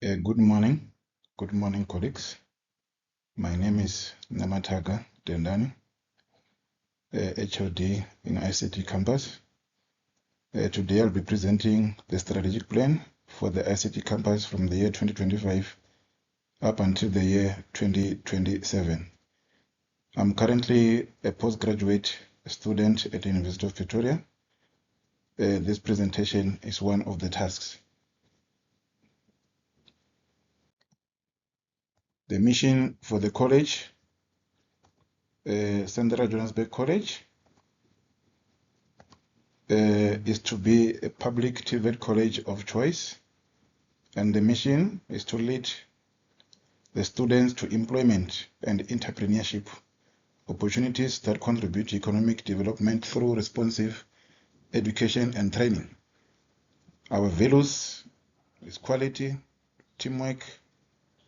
Good morning. Good morning, colleagues. My name is Namataga Dendani, HOD in ICT Campus. Today I'll be presenting the strategic plan for the ICT Campus from the year 2025 up until the year 2027. I'm currently a postgraduate student at the University of Pretoria. This presentation is one of the tasks. The mission for the college, Central Johannesburg College, is to be a public TVET college of choice, and the mission is to lead the students to employment and entrepreneurship opportunities that contribute to economic development through responsive education and training. Our values is quality, teamwork,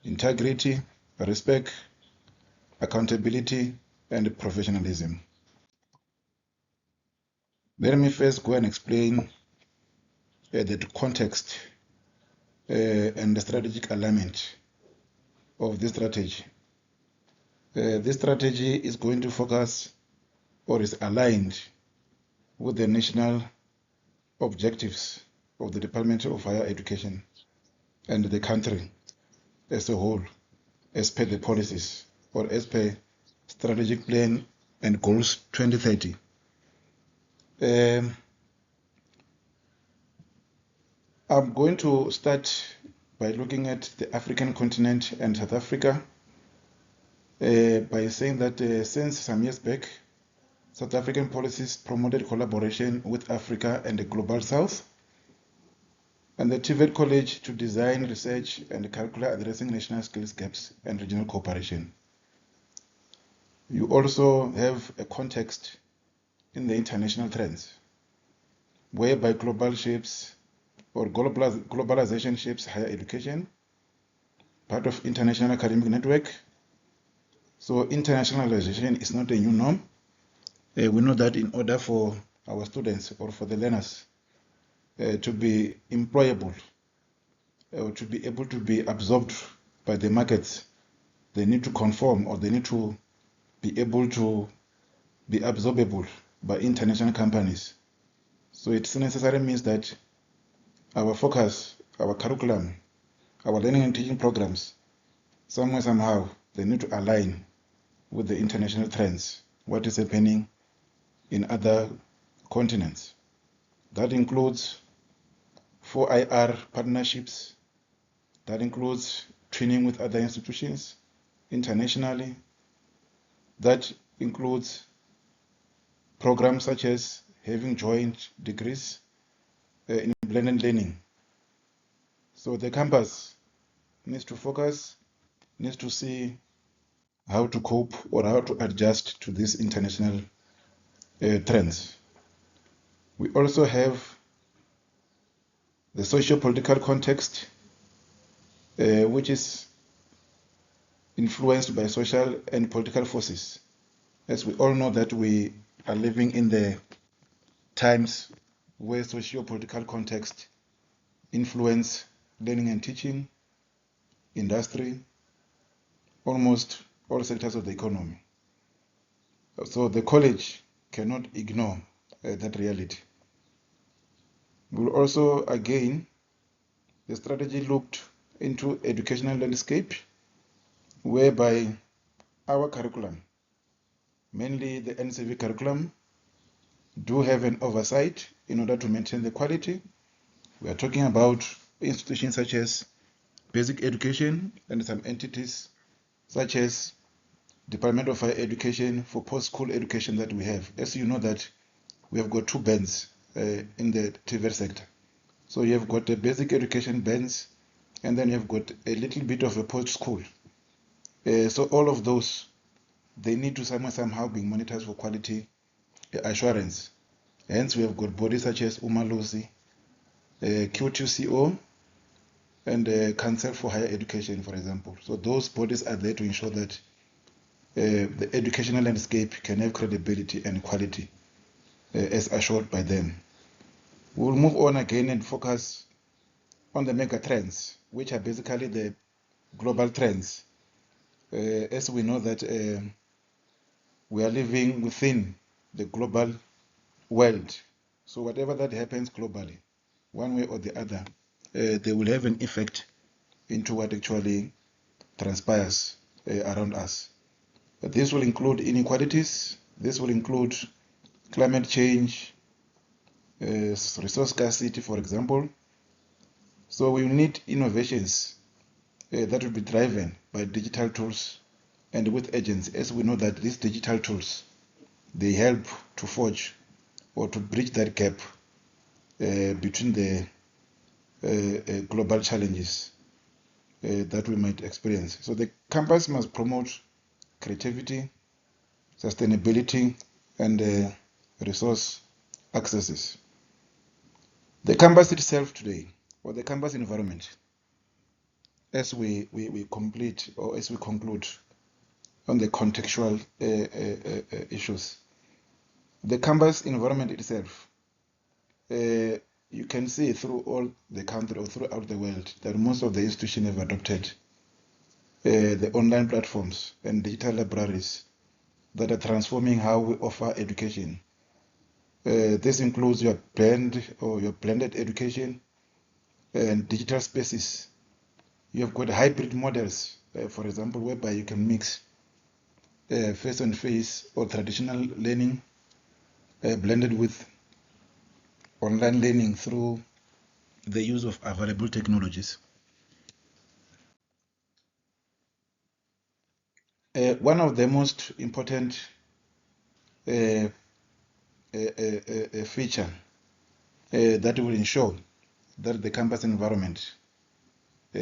integrity, respect, accountability, and professionalism. Let me first go and explain the context and the strategic alignment of this strategy. This strategy is going to focus or is aligned with the national objectives of the Department of Higher Education and the country as a whole, as per the policies or as per strategic plan and goals 2030. I'm going to start by looking at the African continent and South Africa by saying that since some years back, South African policies promoted collaboration with Africa and the Global South, and the TVET College to design research and curricula addressing national skills gaps and regional cooperation. You also have a context in the international trends, whereby globalization shapes higher education, part of international academic network. So internationalization is not a new norm. We know that in order for our students or for the learners to be employable or to be able to be absorbed by the markets, they need to conform or they need to be able to be absorbable by international companies. So it necessarily means that our focus, our curriculum, our learning and teaching programs, somewhere, somehow, they need to align with the international trends, what is happening in other continents. That includes 4IR partnerships, that includes training with other institutions internationally, that includes programs such as having joint degrees in blended learning. So the campus needs to focus, needs to see how to cope or how to adjust to these international trends. We also have the socio-political context, which is influenced by social and political forces. As we all know that we are living in the times where socio-political context influence learning and teaching, industry, almost all sectors of the economy. So the college cannot ignore that reality. We will also, again, the strategy looked into educational landscape, whereby our curriculum, mainly the NCV curriculum, do have an oversight in order to maintain the quality. We are talking about institutions such as basic education and some entities such as Department of Higher Education for post-school education that we have. As you know that we have got two bands in the TVET sector. So you have got the basic education bands, and then you have got a little bit of a post-school. So all of those, they need to somehow be monitored for quality assurance. Hence, we have got bodies such as Umalusi, Q2CO, and Council for Higher Education, for example. So those bodies are there to ensure that the educational landscape can have credibility and quality as assured by them. We'll move on again and focus on the mega trends, which are basically the global trends. As we know that we are living within the global world. So whatever that happens globally, one way or the other, they will have an effect into what actually transpires around us. But this will include inequalities, this will include climate change, resource scarcity, for example. So we need innovations that will be driven by digital tools and with agents, as we know that these digital tools, they help to forge or to bridge that gap between the global challenges that we might experience. So the campus must promote creativity, sustainability, and resource accesses. The campus itself today, or the campus environment, as we complete or as we conclude on the contextual issues. The campus environment itself, you can see through all the country or throughout the world that most of the institutions have adopted the online platforms and digital libraries that are transforming how we offer education. This includes your blended education and digital spaces. You have got hybrid models, for example, whereby you can mix face-on-face or traditional learning blended with online learning through the use of available technologies. One of the most important feature that will ensure that the campus environment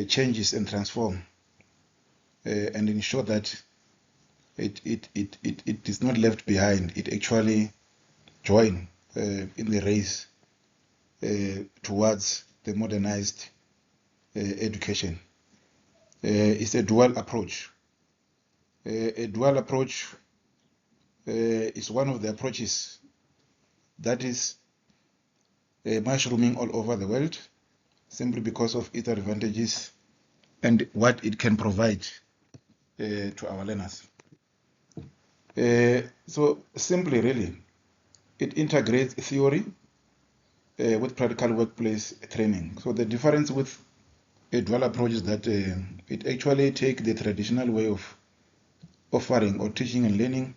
changes and transform and ensure that it is not left behind. It actually join in the race towards the modernized education. It's a dual approach. A dual approach is one of the approaches that is mushrooming all over the world simply because of its advantages and what it can provide to our learners. So simply, really, it integrates theory with practical workplace training. So the difference with a dual approach is that it actually takes the traditional way of offering or teaching and learning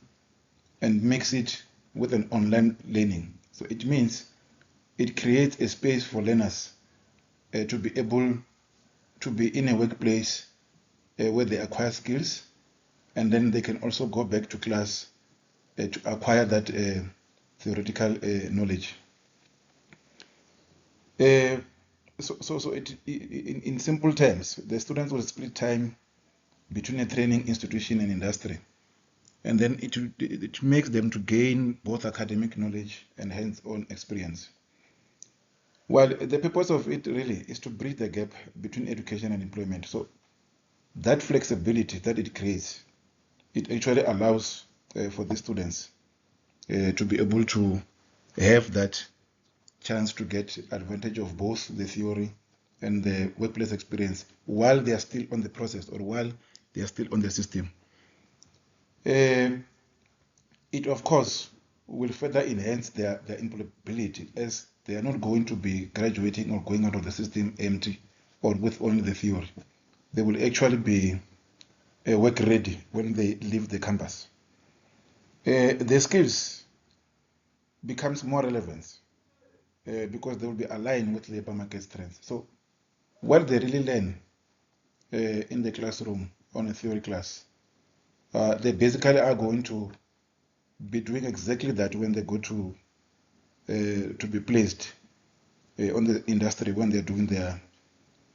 and mix it with an online learning. So it means it creates a space for learners to be able to be in a workplace where they acquire skills, and then they can also go back to class to acquire that theoretical knowledge. So in simple terms, the students will split time between a training institution and industry, and then it makes them to gain both academic knowledge and hands-on experience. While the purpose of it really is to bridge the gap between education and employment. So that flexibility that it creates, it actually allows for the students to be able to have that chance to get advantage of both the theory and the workplace experience while they are still on the process or while they are still on the system. It of course will further enhance their employability, as they are not going to be graduating or going out of the system empty or with only the theory. They will actually be work ready when they leave the campus. The skills becomes more relevant because they will be aligned with labor market trends. So what they really learn in the classroom on a theory class, they basically are going to be doing exactly that when they go to be placed on the industry when they're doing their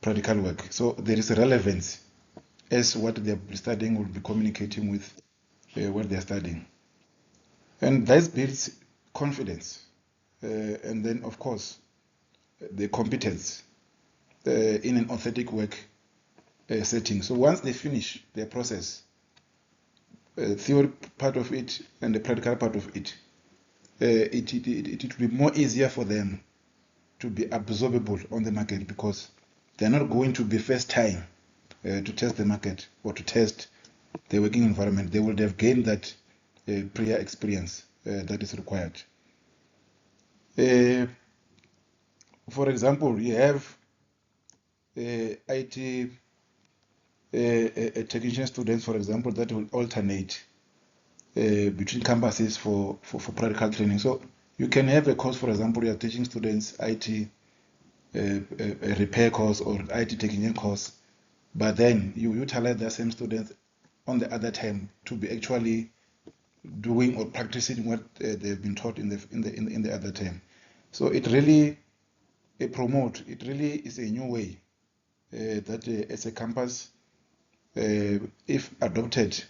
practical work. So there is a relevance as what they're studying will be communicating with what they're studying. And that builds confidence. And then, of course, the competence in an authentic work setting. So once they finish their process, theory part of it and the practical part of it, it will be more easier for them to be absorbable on the market because they're not going to be first time to test the market or to test the working environment. They would have gained that prior experience that is required. For example, you have IT technician students, for example, that will alternate between campuses for practical training. So you can have a course, for example, you are teaching students IT a repair course or IT technician course, but then you utilize the same students on the other time to be actually doing or practicing what they've been taught in the other time. So it really it really is a new way that as a campus, if adopted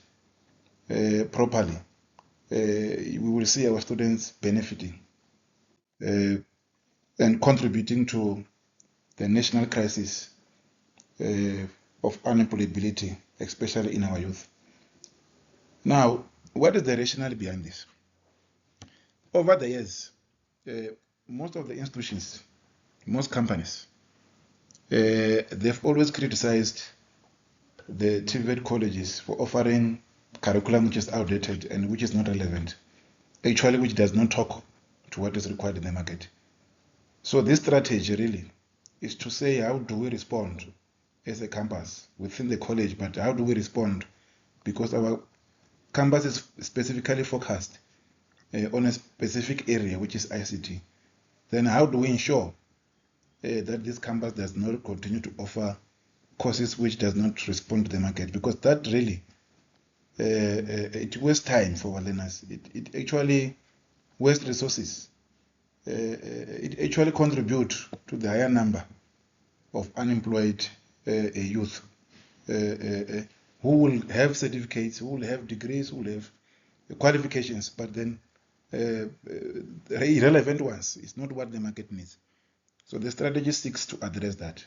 properly, we will see our students benefiting and contributing to the national crisis of unemployability, especially in our youth. Now, what is the rationale behind this? Over the years, most of the institutions, most companies, they've always criticized the TVET colleges for offering curriculum which is outdated and which is not relevant, actually which does not talk to what is required in the market. So this strategy really is to say, how do we respond as a campus within the college, but how do we respond? Because our campus is specifically focused on a specific area, which is ICT. Then how do we ensure that this campus does not continue to offer courses which does not respond to the market? Because that really, it wastes time for our learners. It actually wastes resources. It actually contributes to the higher number of unemployed youth who will have certificates, who will have degrees, who will have qualifications, but then irrelevant ones. It's not what the market needs. So the strategy seeks to address that,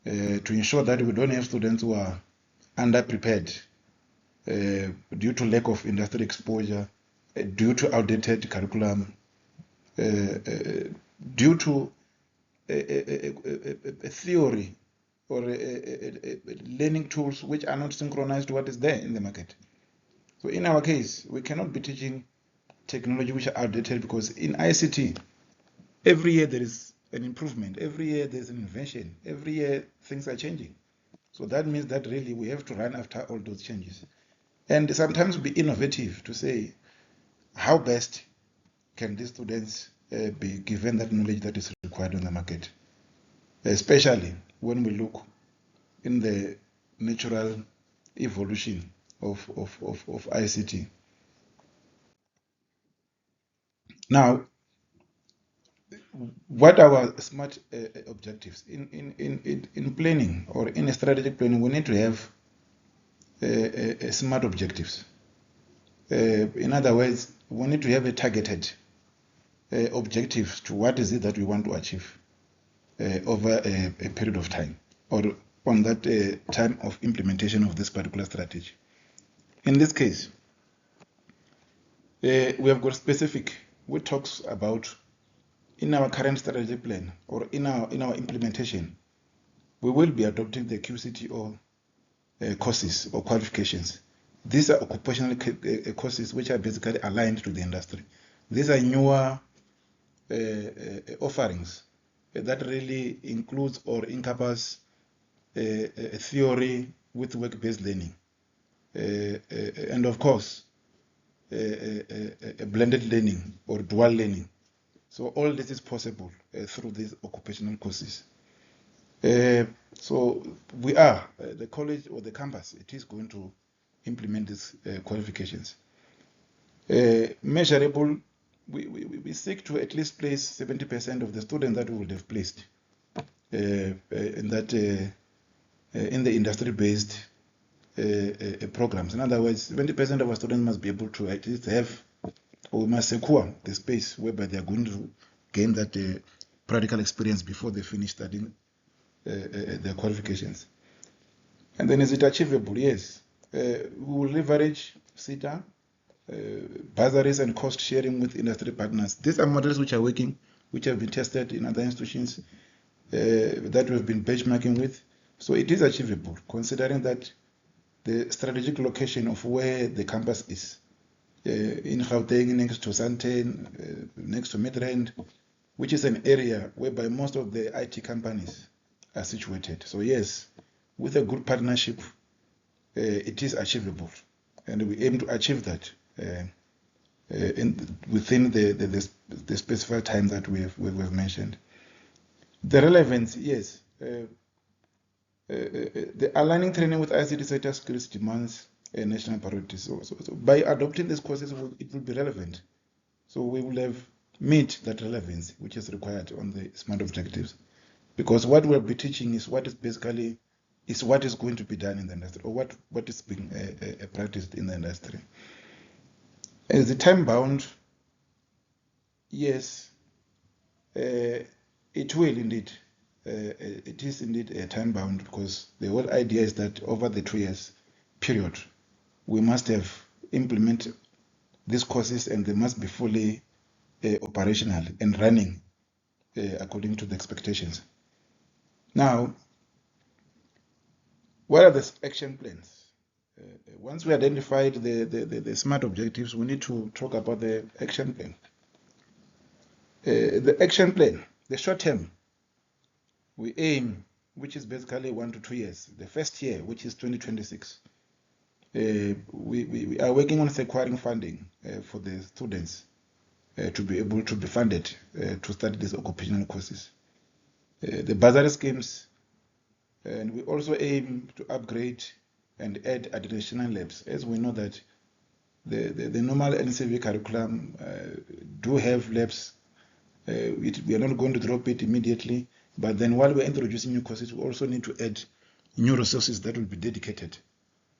to ensure that we don't have students who are underprepared due to lack of industry exposure, due to outdated curriculum, due to a theory or learning tools which are not synchronized to what is there in the market. So in our case, we cannot be teaching technology which are outdated, because in ICT, every year there is an improvement, every year there's an invention, every year things are changing. So that means that really we have to run after all those changes. And sometimes be innovative to say, how best can these students be given that knowledge that is required on the market, especially when we look in the natural evolution of ICT. Now, what are our smart objectives? In planning or in a strategic planning, we need to have smart objectives. In other words, we need to have a targeted objective to what is it that we want to achieve over a period of time, or on that time of implementation of this particular strategy. In this case, we have got specific, which talks about in our current strategy plan or in our implementation, we will be adopting the QCTO courses or qualifications. These are occupational courses which are basically aligned to the industry. These are newer offerings that really includes or encompass a theory with work-based learning, and of course a blended learning or dual learning. So all this is possible through these occupational courses. So we are, the college or the campus, it is going to implement these qualifications. Measurable, we seek to at least place 70% of the students that we would have placed in that in the industry-based programs. In other words, 70% of our students must be able to at least have, or we must secure the space whereby they are going to gain that practical experience before they finish studying their qualifications. And then is it achievable? Yes. We will leverage CETA, bursaries and cost sharing with industry partners. These are models which are working, which have been tested in other institutions. that we've been benchmarking with. So it is achievable, considering that the strategic location of where the campus is. In Gauteng, next to Sandton, next to Midrand, which is an area whereby most of the IT companies are situated. So yes, with a good partnership, it is achievable, and we aim to achieve that within the specified time that we've mentioned. The relevance, yes. The aligning training with ICT sector skills demands a national priority. So by adopting these courses, it will be relevant. So we will have meet that relevance which is required on the SMART objectives. Because what we'll be teaching is what is basically what is going to be done in the industry, or what is being practiced in the industry. As the time bound, yes, it will indeed. It is indeed a time bound, because the whole idea is that over the 2 years period, we must have implemented these courses, and they must be fully operational and running according to the expectations. Now, what are the action plans? Once we identified the SMART objectives, we need to talk about the action plan. The action plan, the short term, we aim, which is basically 1 to 2 years. The first year, which is 2026, we are working on securing funding for the students to be able to be funded to study these occupational courses. The bursary schemes, and we also aim to upgrade and add additional labs, as we know that the normal NCV curriculum do have labs. We are not going to drop it immediately, but then while we're introducing new courses, we also need to add new resources that will be dedicated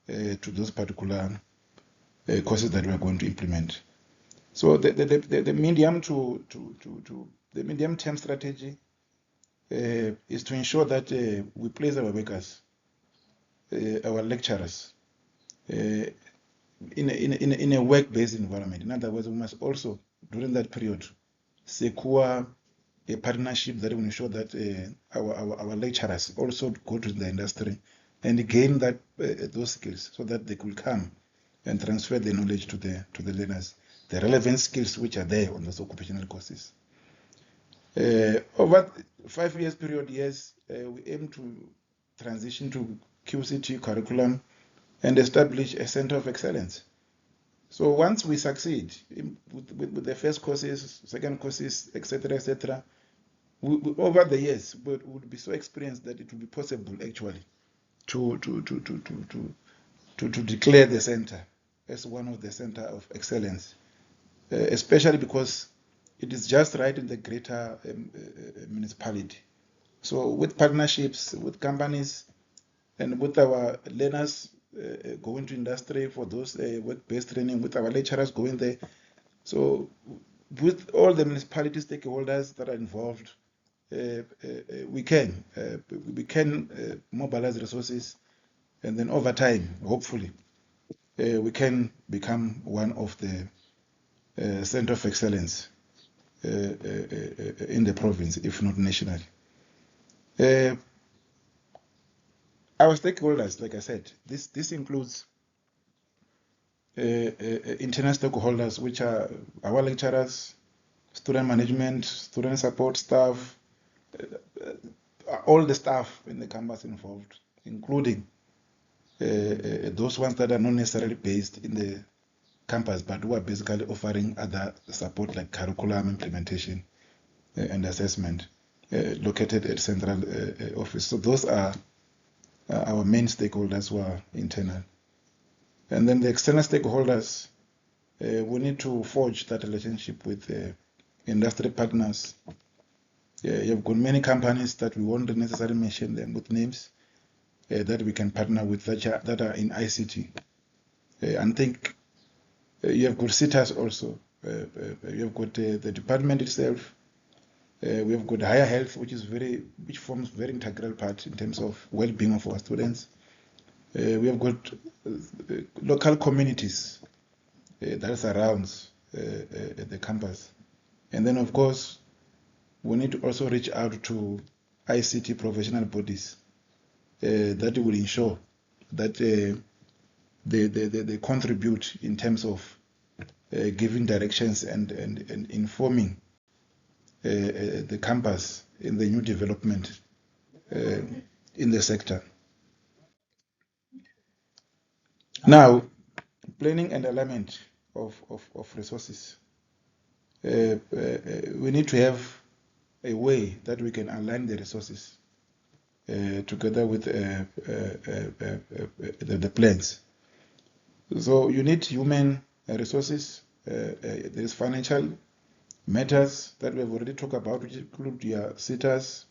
to those particular courses that we are going to implement. So the medium term strategy is to ensure that we place our workers, our lecturers, in a work-based environment. In other words, we must also, during that period, secure a partnership that will ensure that our lecturers also go to the industry and gain that those skills, so that they could come and transfer the knowledge to the learners, the relevant skills which are there on those occupational courses. Over 5 years period, yes, we aim to transition to QCT curriculum and establish a center of excellence. So once we succeed with the first courses, second courses, etc., over the years, we would be so experienced that it will be possible actually to declare the center as one of the center of excellence, especially because it is just right in the greater municipality. So with partnerships with companies and with our learners going to industry for those work-based training, with our lecturers going there. So with all the municipality stakeholders that are involved, we can mobilize resources, and then over time, hopefully, we can become one of the center of excellence in the province, if not nationally. Our stakeholders, like I said, this includes internal stakeholders, which are our lecturers, student management, student support staff, all the staff in the campus involved, including those ones that are not necessarily based in the campus, but who are basically offering other support like curriculum implementation and assessment, located at central office. So those are our main stakeholders who are internal. And then the external stakeholders, we need to forge that relationship with industry partners. You've got many companies that we won't necessarily mention them with names, that we can partner with that are in ICT. And think you have got CITAS also. You have got the department itself. We have got higher health, which forms very integral part in terms of well-being of our students. We have got local communities that surrounds the campus, and then of course we need to also reach out to ICT professional bodies that will ensure that they contribute in terms of giving directions and informing the campus in the new development in the sector. Now, planning and alignment of resources. We need to have a way that we can align the resources together with the plans. So you need human resources. There's financial matters that we have already talked about, which include your sitters.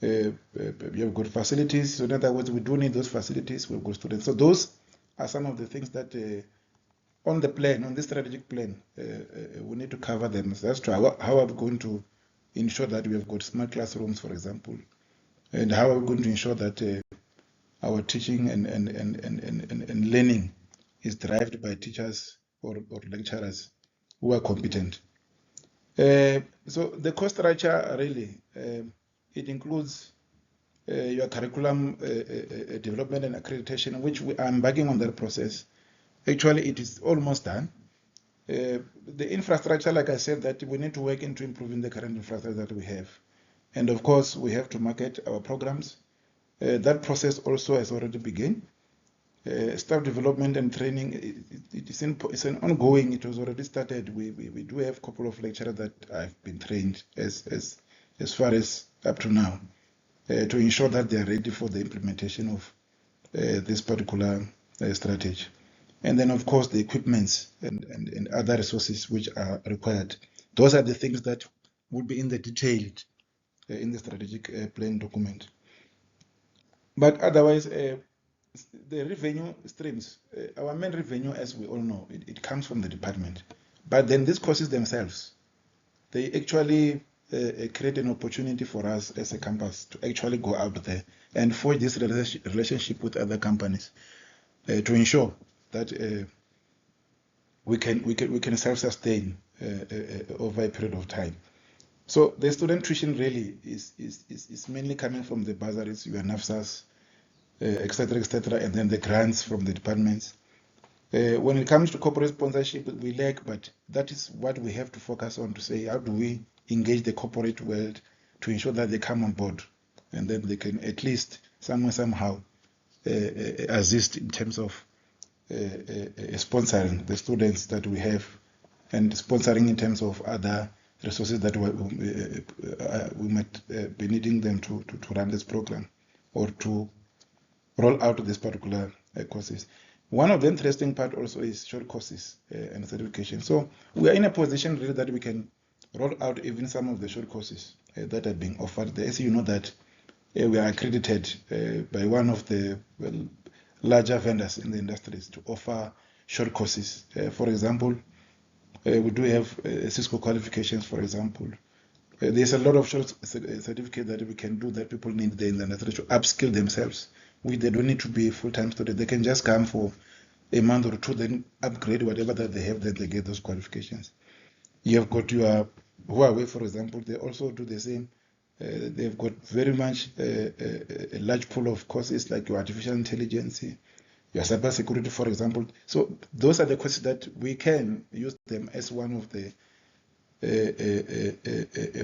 You have got facilities. So in other words, we do need those facilities. We've got students. So those are some of the things that on the plan, on the strategic plan, we need to cover them. So that's true. How are we going to ensure that we have got smart classrooms, for example? And how are we going to ensure that our teaching and learning is derived by teachers or lecturers who are competent? So the cost structure really, it includes your curriculum development and accreditation, which we are embarking on that process. Actually, it is almost done. The infrastructure, like I said, that we need to work into improving the current infrastructure that we have. And of course, we have to market our programs. That process also has already begun. Staff development and training, it's an ongoing, it was already started. We do have a couple of lecturers that have been trained as far as up to now to ensure that they are ready for the implementation of this particular strategy. And then, of course, the equipments and other resources which are required. Those are the things that will be in the detailed in the strategic plan document. But otherwise, the revenue streams, our main revenue, as we all know, it comes from the department. But then these courses themselves, they actually create an opportunity for us as a campus to actually go out there and forge this relationship with other companies to ensure that we can self-sustain over a period of time. So the student tuition really is mainly coming from the bursaries, your NAFSAs, etc., and then the grants from the departments. When it comes to corporate sponsorship, we lack, but that is what we have to focus on to say, how do we engage the corporate world to ensure that they come on board, and then they can at least somehow assist in terms of sponsoring the students that we have, and sponsoring in terms of other resources that we might be needing them to run this program or to roll out this particular courses. One of the interesting part also is short courses and certification. So we are in a position really that we can roll out even some of the short courses that are being offered there. As you know that we are accredited by one of the larger vendors in the industries to offer short courses. For example, we do have Cisco qualifications, for example. There's a lot of short certificates that we can do that people need there in the industry to upskill themselves. They don't need to be full-time students. They can just come for a month or two, then upgrade whatever that they have, then they get those qualifications. You have got your Huawei, for example, they also do the same. They've got very much a large pool of courses like your artificial intelligence, your cyber security, for example. So those are the courses that we can use them as one of the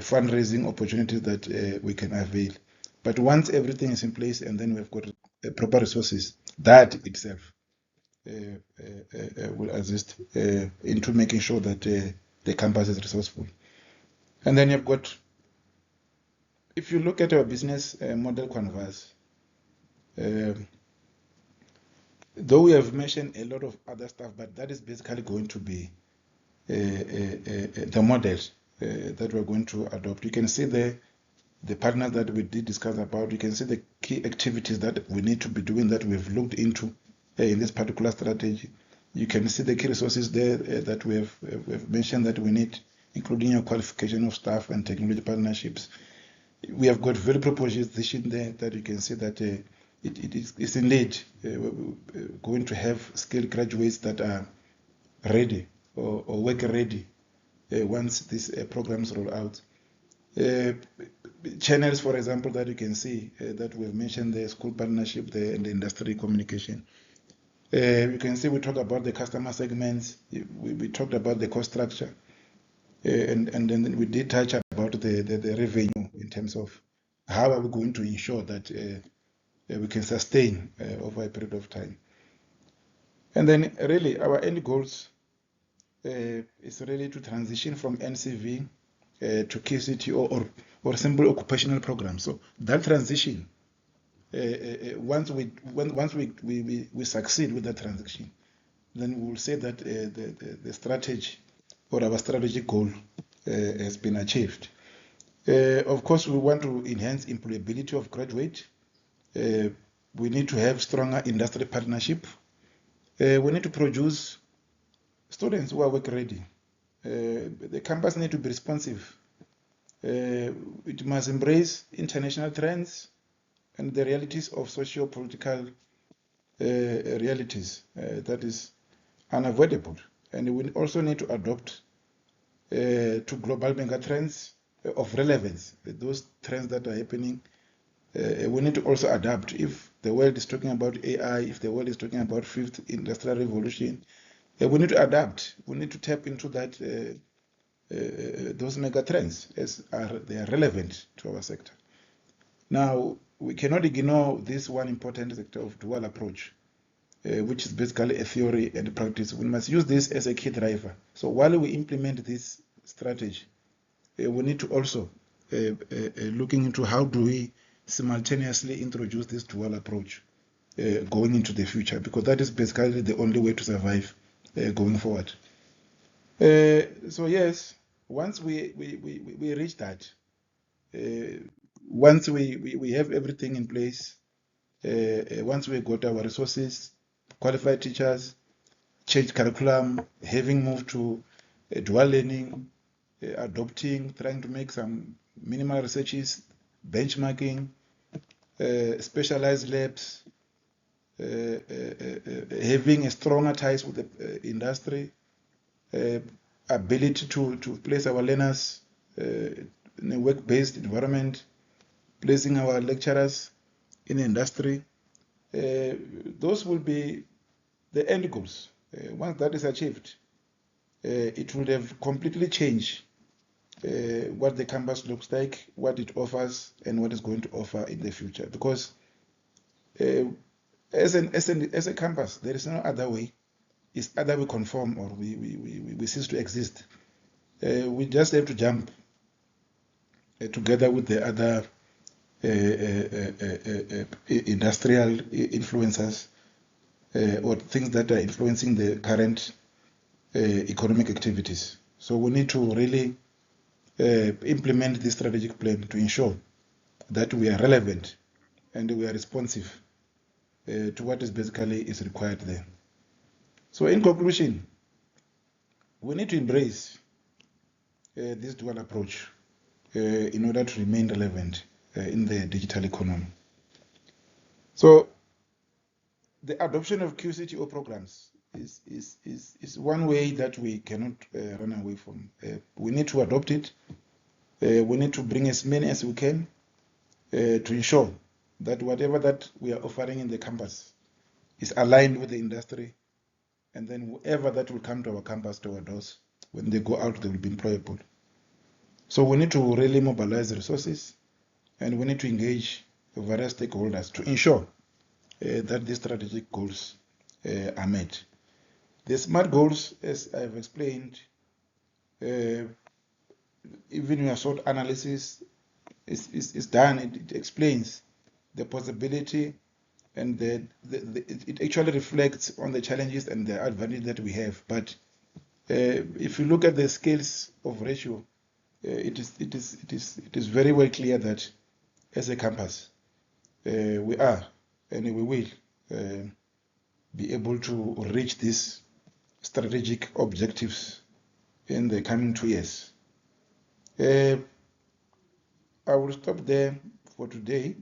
fundraising opportunities that we can avail. But once everything is in place and then we've got proper resources, that itself will assist into making sure that the campus is resourceful. And then you've got, if you look at our business model canvas, though we have mentioned a lot of other stuff, but that is basically going to be the model that we're going to adopt. You can see the partners that we did discuss about. You can see the key activities that we need to be doing that we've looked into in this particular strategy. You can see the key resources there that we've mentioned that we need, including your qualification of staff and technology partnerships. We have got value proposition there that you can see that it's indeed going to have skilled graduates that are ready or work ready once these programs roll out. channels, for example, that you can see that we've mentioned, the school partnership, and the industry communication. You can see we talk about the customer segments, we talked about the cost structure, and then we did touch about the revenue in terms of how are we going to ensure that we can sustain over a period of time. And then really our end goals is really to transition from NCV to KCTO or simple occupational program. So that transition, once we succeed with that transition, then we will say that the strategy or our strategic goal has been achieved. Of course, we want to enhance employability of graduate. We need to have stronger industry partnership. We need to produce students who are work ready. The campus need to be responsive. It must embrace international trends and the realities of socio-political realities that is unavoidable. And we also need to adopt to global mega trends of relevance, those trends that are happening. We need to also adapt. If the world is talking about AI, if the world is talking about fifth industrial revolution, we need to adapt. We need to tap into that those mega trends as they are relevant to our sector. Now, we cannot ignore this one important sector of dual approach, which is basically a theory and a practice. We must use this as a key driver. So while we implement this strategy, we need to also looking into how do we simultaneously introduce this dual approach going into the future, because that is basically the only way to survive going forward. So yes, once we reach that, once we have everything in place, once we got our resources, qualified teachers, change curriculum, having moved to dual learning, adopting, trying to make some minimal researches, benchmarking, specialized labs, having a stronger ties with the industry, ability to place our learners in a work-based environment, placing our lecturers in the industry. Those will be the end goals. Once that is achieved, it will have completely changed what the campus looks like, what it offers, and what it's going to offer in the future. Because as a campus, there is no other way. It's either we conform or we cease to exist. We just have to jump together with the other industrial influencers or things that are influencing the current economic activities. So we need to really implement this strategic plan to ensure that we are relevant and we are responsive to what is basically is required there. So in conclusion, we need to embrace this dual approach in order to remain relevant in the digital economy. So the adoption of QCTO programs is one way that we cannot run away from. We need to adopt it. We need to bring as many as we can to ensure that whatever that we are offering in the campus is aligned with the industry, and then whoever that will come to our campus, to our doors, when they go out, they will be employable. So we need to really mobilize resources, and we need to engage various stakeholders to ensure that these strategic goals are met. The SMART goals, as I've explained, even your SWOT analysis is done. It explains the possibility, and it actually reflects on the challenges and the advantage that we have. But if you look at the scales of ratio, it is very well clear that as a campus, we are and we will be able to reach these strategic objectives in the coming 2 years. I will stop there for today.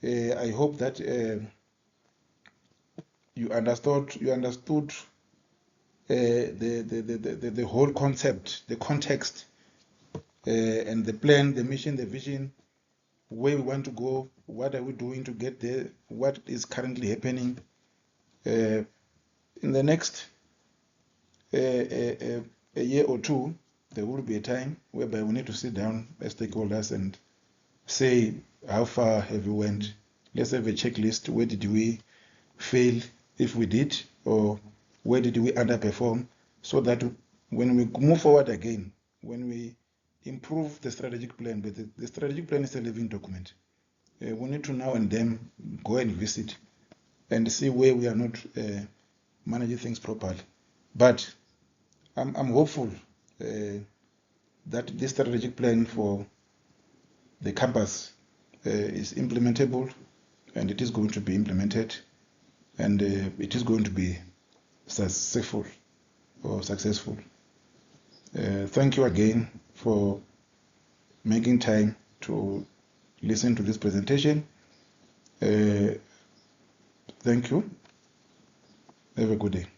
I hope that you understood the whole concept, the context, and the plan, the mission, the vision, where we want to go, what are we doing to get there, what is currently happening. In the next a year or two, there will be a time whereby we need to sit down as stakeholders and say, how far have we went? Let's have a checklist. Where did we fail, if we did, or where did we underperform, so that when we move forward again, when we improve the strategic plan, but the strategic plan is a living document. We need to now and then go and visit and see where we are not managing things properly. But I'm hopeful that this strategic plan for the campus is implementable, and it is going to be implemented, and it is going to be successful or successful. Thank you again for making time to listen to this presentation. Thank you. Have a good day.